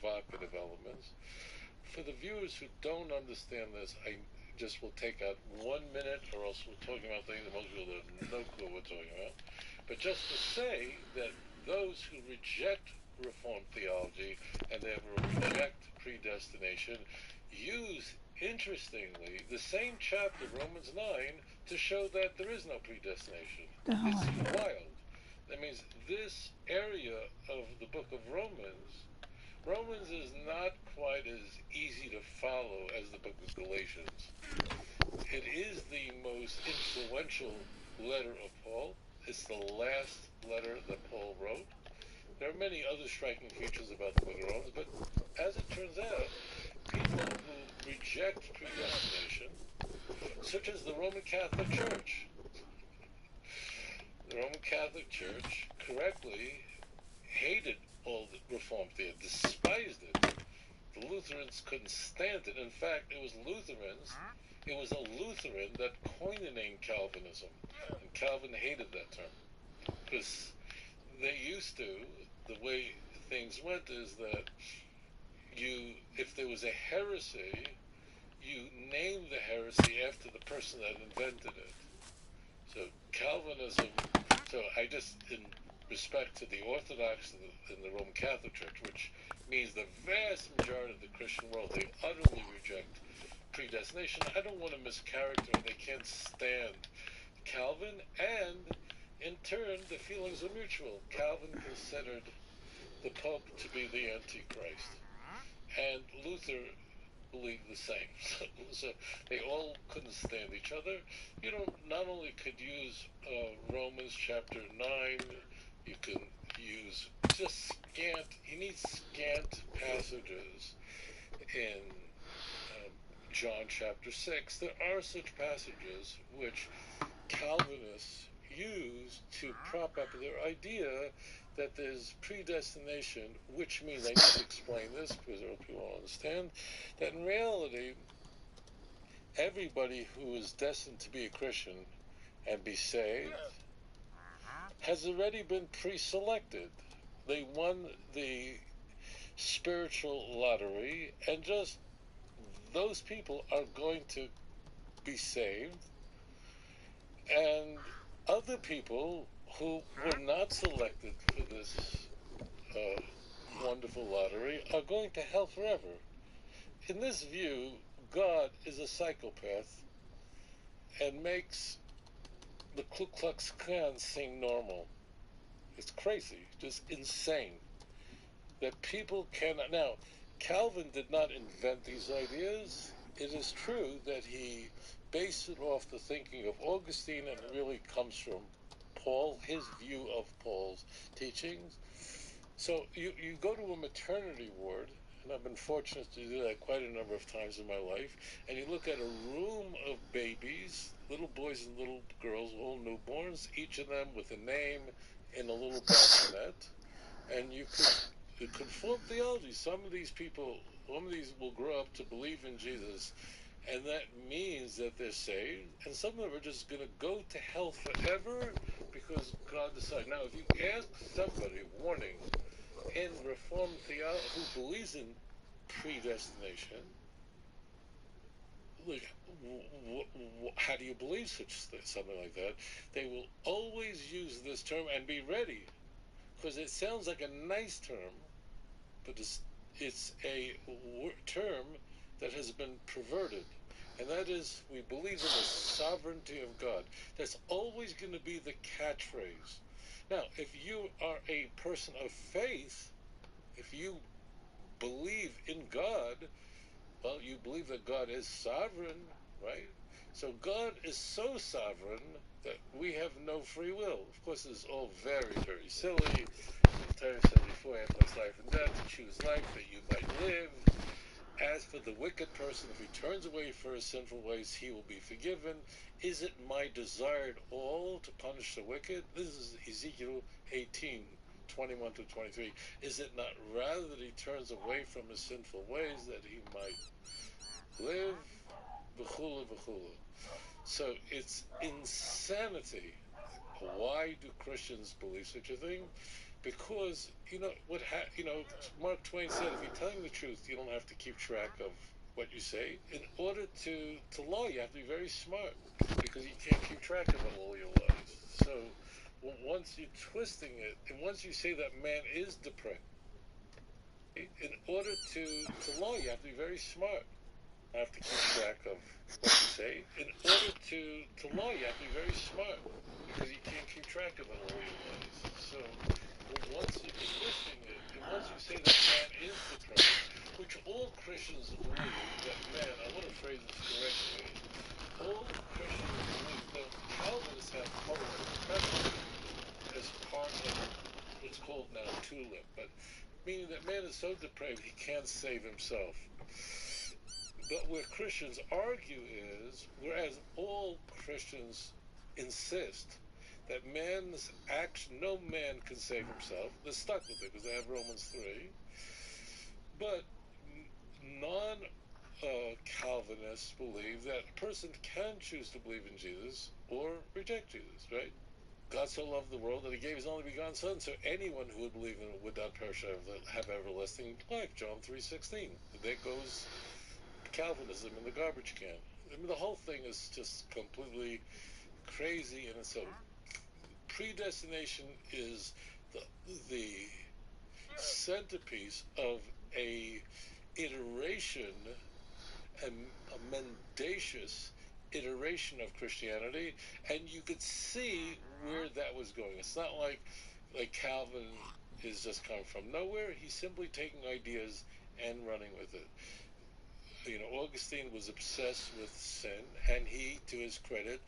provocative elements. For the viewers who don't understand this, I just will take out 1 minute, or else we're talking about things that most people have no clue what we're talking about. But just to say that those who reject Reformed theology and therefore reject predestination use, interestingly, the same chapter, Romans 9, to show that there is no predestination. It's wild. That means this area of the book of Romans is not quite as easy to follow as the book of Galatians. It is the most influential letter of Paul. It's the last letter that Paul wrote. There are many other striking features about the book of Romans, but as it turns out, people who reject predestination, such as the Roman Catholic Church, correctly hated all the Reformed theology, despised it. The Lutherans couldn't stand it. In fact, it was a Lutheran that coined the name Calvinism, and Calvin hated that term, because they used to, the way things went is that if there was a heresy, you named the heresy after the person that invented it. So Calvinism, in respect to the Orthodox and the Roman Catholic Church, which means the vast majority of the Christian world, they utterly reject predestination. I don't want to mischaracterize, they can't stand Calvin, and in turn, the feelings are mutual. Calvin considered the Pope to be the Antichrist, and Luther believed the same. So they all couldn't stand each other. You not only could use Romans chapter 9, you can use just you need scant passages in John chapter 6. There are such passages which Calvinists use to prop up their idea that there's predestination, which means, I need to explain this because people don't understand, that in reality, everybody who is destined to be a Christian and be saved has already been pre-selected. They won the spiritual lottery, and just those people are going to be saved, and other people who were not selected for this wonderful lottery are going to hell forever. In this view, God is a psychopath and makes the Ku Klux Klan seem normal. It's crazy, just insane, that people cannot. Now, Calvin did not invent these ideas. It is true that he based it off the thinking of Augustine, and it really comes from Paul, his view of Paul's teachings. So you go to a maternity ward, and I've been fortunate to do that quite a number of times in my life, and you look at a room of babies, little boys and little girls, all newborns, each of them with a name in a little bassinet, and you could form theology. Some of these will grow up to believe in Jesus, and that means that they're saved, and some of them are just going to go to hell forever because God decided. Now, if you ask somebody, warning, in Reformed theology who believes in predestination, like, how do you believe something like that? They will always use this term and be ready, because it sounds like a nice term, but it's a term that has been perverted. And that is, we believe in the sovereignty of God. That's always going to be the catchphrase. Now, if you are a person of faith, if you believe in God, well, you believe that God is sovereign, right? So God is so sovereign that we have no free will. Of course, this is all very, very silly. The Torah said before, after life and death, choose life that you might live. As for the wicked person, if he turns away from his sinful ways, he will be forgiven. Is it my desire at all to punish the wicked? This is Ezekiel 18, 21 to 23. Is it not rather that he turns away from his sinful ways that he might live? V'chula, v'chula. So it's insanity. Why do Christians believe such a thing? Because Mark Twain said, if you're telling the truth, you don't have to keep track of what you say. In order to lie, you have to be very smart, because you can't keep track of all your lies. So once you're twisting it, and once you say that man is depraved, in order to lie, you have to be very smart. You have to keep track of what you say. In order to lie, you have to be very smart, because you can't keep track of all your lies. So once you're twisting it, and once you say that man is depraved, which all Christians believe that man, I want to phrase this correctly, all Christians believe, though Calvinists have published a preface as part of what's called now tulip, but meaning that man is so depraved he can't save himself. But where Christians argue is, whereas all Christians insist that man's action, no man can save himself, they're stuck with it because they have Romans 3, but non-Calvinists believe that a person can choose to believe in Jesus or reject Jesus, right? God so loved the world that he gave his only begotten Son, so anyone who would believe in him would not perish, have everlasting life. John 3:16. There goes Calvinism in the garbage can. I mean, the whole thing is just completely crazy in itself. Predestination is the centerpiece of a iteration, a mendacious iteration of Christianity, and you could see where that was going. It's not like Calvin is just coming from nowhere. He's simply taking ideas and running with it. Augustine was obsessed with sin, and he, to his credit,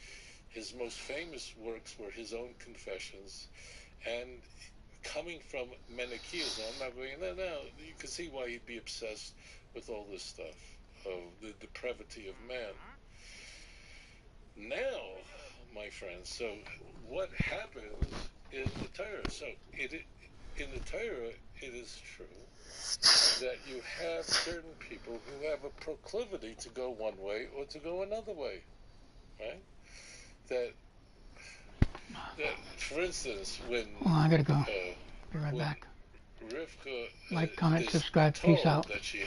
his most famous works were his own confessions. And coming from Manichaeism, I'm not going, no, you can see why he'd be obsessed with all this stuff of the depravity of man. Now, my friends, so what happens in the Torah? So in the Torah, it is true that you have certain people who have a proclivity to go one way or to go another way, right? That for instance, when I gotta go. Be right back. Rivka Like, comment, is subscribe. Peace told out. that she